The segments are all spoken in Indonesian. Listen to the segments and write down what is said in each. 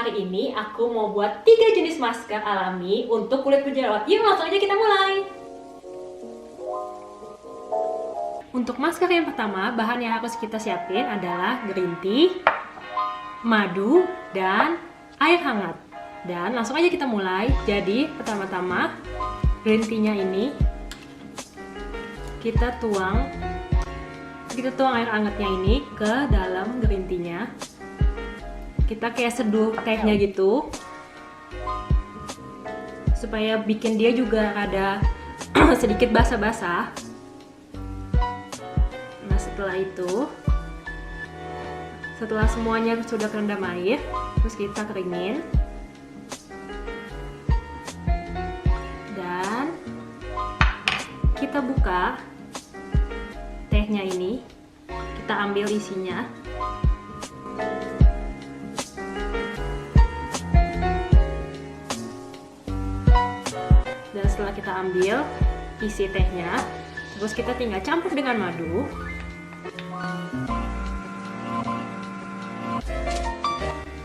Hari ini aku mau buat 3 jenis masker alami untuk kulit berjerawat. Yuk langsung aja kita mulai. Untuk masker yang pertama, bahan yang harus kita siapin adalah green tea, madu, dan air hangat. Dan langsung aja kita mulai. Jadi pertama-tama green tea-nya ini kita tuang air hangatnya ini ke dalam green tea-nya. Kita kayak seduh tehnya gitu supaya bikin dia juga ada sedikit basah-basah. Nah setelah semuanya sudah kerendam air, terus kita keringin dan kita buka tehnya ini, kita ambil isinya. Dan setelah kita ambil isi tehnya, terus kita tinggal campur dengan madu.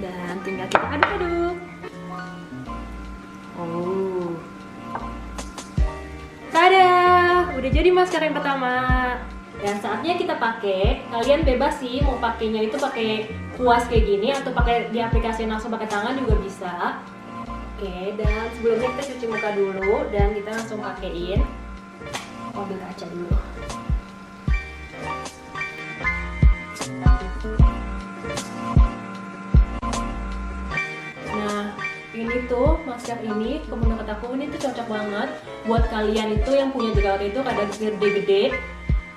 Dan tinggal kita aduk-aduk. Oh. Tada! Udah jadi masker yang pertama. Dan saatnya kita pakai. Kalian bebas sih mau pakainya itu pakai kuas kayak gini atau pakai di aplikasi langsung pakai tangan juga bisa. Oke, dan sebelumnya kita cuci muka dulu dan kita langsung pakein. Ambil kaca dulu. Nah, ini tuh masker ini menurut aku ini tuh cocok banget buat kalian itu yang punya jerawat itu kadang gede-gede.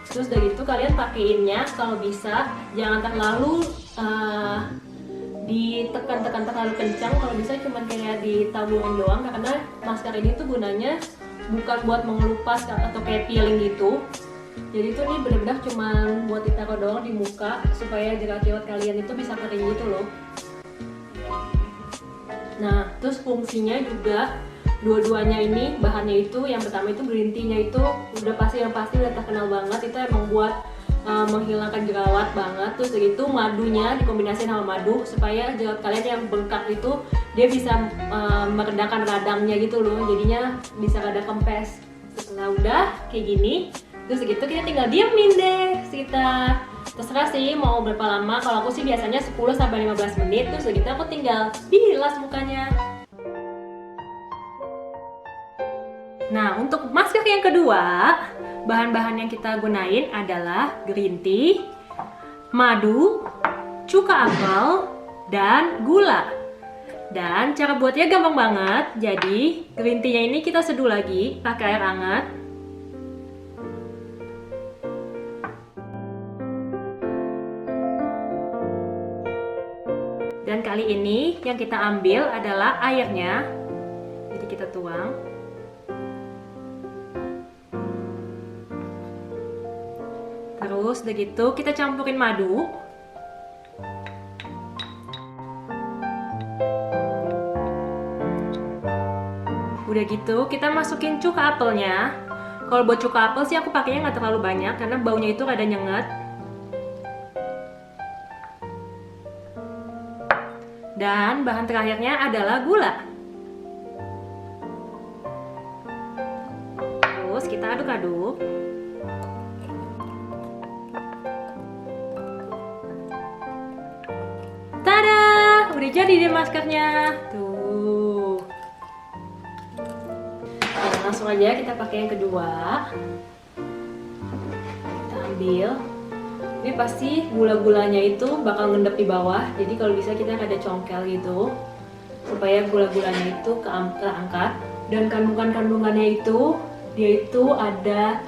Terus dari itu kalian pakeinnya kalau bisa jangan terlalu ditekan-tekan terlalu kencang, kalau bisa cuma kayak di tabungan doang, karena masker ini tuh gunanya bukan buat mengelupas atau kayak peeling gitu. Jadi tuh ini benar-benar cuma buat ditaruh doang di muka supaya jerawat kalian itu bisa kering gitu loh. Nah terus fungsinya juga dua-duanya ini bahannya itu yang pertama itu green tea-nya itu udah pasti udah terkenal banget, itu emang buat menghilangkan jerawat banget. Terus begitu madunya dikombinasiin sama madu supaya jerawat kalian yang bengkak itu dia bisa meredakan radangnya gitu loh, jadinya bisa rada kempes. Setelah udah kayak gini, terus begitu kita tinggal diemin deh sekitar, terserah sih mau berapa lama. Kalau aku sih biasanya 10-15 menit. Terus begitu aku tinggal bilas mukanya. Nah, untuk masker yang kedua, bahan-bahan yang kita gunain adalah green tea, madu, cuka apel, dan gula. Dan cara buatnya gampang banget. Jadi, green tea-nya ini kita seduh lagi pakai air hangat. Dan kali ini yang kita ambil adalah airnya. Jadi kita tuang. Terus udah gitu kita campurin madu. Udah gitu kita masukin cuka apelnya. Kalau buat cuka apel sih aku pakainya nggak terlalu banyak karena baunya itu rada nyengat. Dan bahan terakhirnya adalah gula. Terus kita aduk-aduk. Tada! Udah jadi deh maskernya. Tuh. Nah, langsung aja kita pakai yang kedua. Kita ambil. Ini pasti gula-gulanya itu bakal ngendap di bawah. Jadi kalau bisa kita ada congkel gitu supaya gula-gulanya itu keangkat. Dan kandungannya itu dia itu ada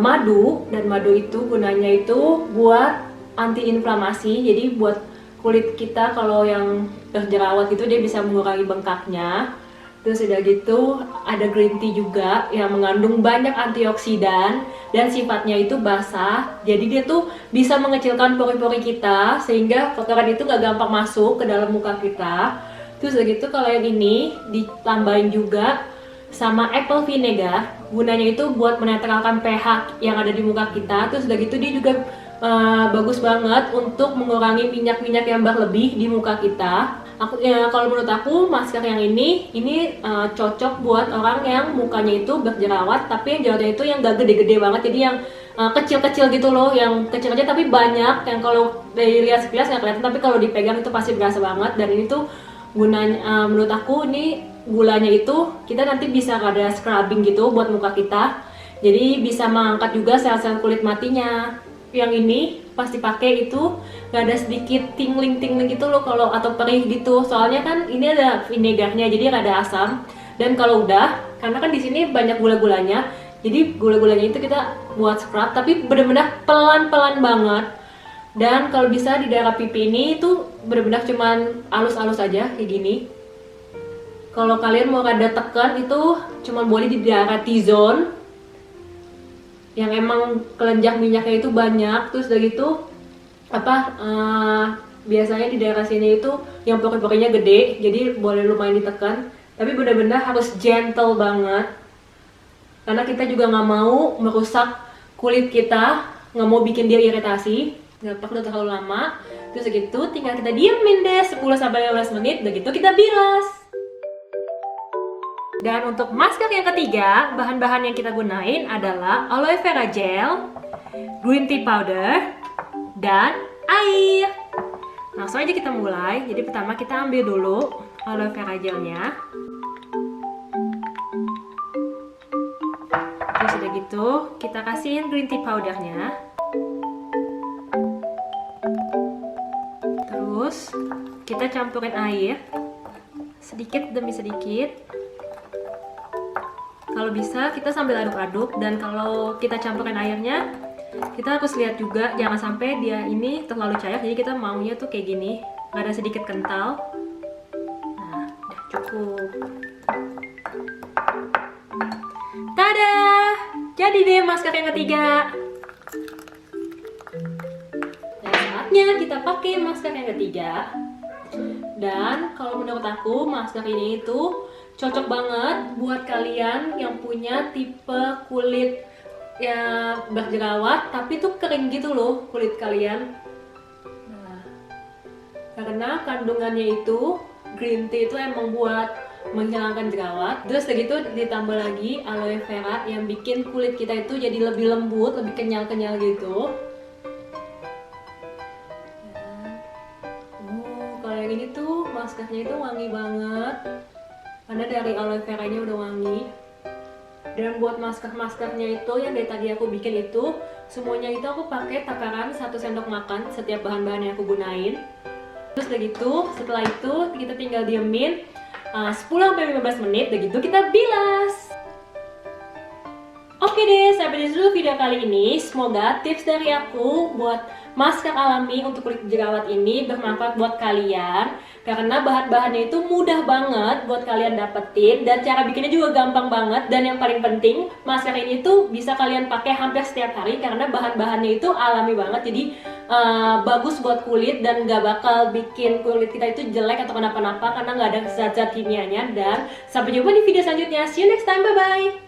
madu, dan madu itu gunanya itu buat anti-inflamasi. Jadi buat kulit kita kalau yang berjerawat itu dia bisa mengurangi bengkaknya. Terus udah gitu ada green tea juga yang mengandung banyak antioksidan dan sifatnya itu basah. Jadi dia tuh bisa mengecilkan pori-pori kita sehingga kotoran itu gak gampang masuk ke dalam muka kita. Terus udah gitu kalau yang ini ditambahin juga sama apple vinegar, gunanya itu buat menetralkan pH yang ada di muka kita. Terus udah gitu dia juga bagus banget untuk mengurangi minyak-minyak yang berlebih di muka kita. Kalau menurut aku masker yang ini cocok buat orang yang mukanya itu berjerawat tapi yang jerawatnya itu yang gak gede-gede banget, jadi yang kecil-kecil gitu loh, yang kecil-kecil tapi banyak, yang kalau dari lihat sekilas nggak kelihatan tapi kalau dipegang itu pasti berasa banget. Dan ini tuh gunanya, menurut aku ini gulanya itu kita nanti bisa ada scrubbing gitu buat muka kita, jadi bisa mengangkat juga sel-sel kulit matinya. Yang ini pasti pakai itu gak ada sedikit tingling-tingling gitu loh kalau atau perih gitu, soalnya kan ini ada vinegarnya jadi rada asam. Dan kalau udah, karena kan di sini banyak gula-gulanya, jadi gula-gulanya itu kita buat scrub tapi bener-bener pelan-pelan banget. Dan kalau bisa di daerah pipi ini itu bener-bener cuman halus-halus aja kayak gini. Kalau kalian mau rada tekan itu cuman boleh di daerah T-zone yang emang kelenjar minyaknya itu banyak. Terus udah gitu biasanya di daerah sini itu yang pori-porinya gede, jadi boleh lumayan ditekan, tapi benar-benar harus gentle banget karena kita juga nggak mau merusak kulit kita, nggak mau bikin dia iritasi. Nggak perlu terlalu lama. Terus segitu tinggal kita diemin deh 10-15 menit, udah gitu kita bilas. Dan untuk masker yang ketiga, bahan-bahan yang kita gunain adalah aloe vera gel, green tea powder, dan air. Langsung aja kita mulai. Jadi pertama kita ambil dulu aloe vera gelnya. Terus udah gitu kita kasihin green tea powdernya. Terus kita campurin air sedikit demi sedikit. Kalau bisa kita sambil aduk-aduk, dan kalau kita campurin airnya kita harus lihat juga jangan sampai dia ini terlalu cair, jadi kita maunya tuh kayak gini, ada sedikit kental. Nah, udah cukup. Tada! Jadi deh masker yang ketiga. Dan saatnya kita pakai masker yang ketiga. Dan kalau menurut aku masker ini itu cocok banget buat kalian yang punya tipe kulit ya berjerawat tapi tuh kering gitu loh kulit kalian. Nah, karena kandungannya itu green tea itu emang buat menghilangkan jerawat. Terus segitu ditambah lagi aloe vera yang bikin kulit kita itu jadi lebih lembut, lebih kenyal-kenyal gitu. Kalau yang ini tuh maskernya itu wangi banget karena dari aloe veranya udah wangi. Dan buat masker-maskernya itu yang dari tadi aku bikin itu semuanya itu aku pakai takaran 1 sendok makan setiap bahan-bahan yang aku gunain. Terus udah gitu setelah itu kita tinggal diemin 10-15 menit, udah gitu kita bilas. Oke deh, sampai di situ video kali ini. Semoga tips dari aku buat masker alami untuk kulit jerawat ini bermanfaat buat kalian, karena bahan-bahannya itu mudah banget buat kalian dapetin dan cara bikinnya juga gampang banget. Dan yang paling penting, masker ini tuh bisa kalian pakai hampir setiap hari karena bahan-bahannya itu alami banget, jadi bagus buat kulit dan gak bakal bikin kulit kita itu jelek atau kenapa-napa karena gak ada zat-zat kimianya. Dan sampai jumpa di video selanjutnya. See you next time, bye bye.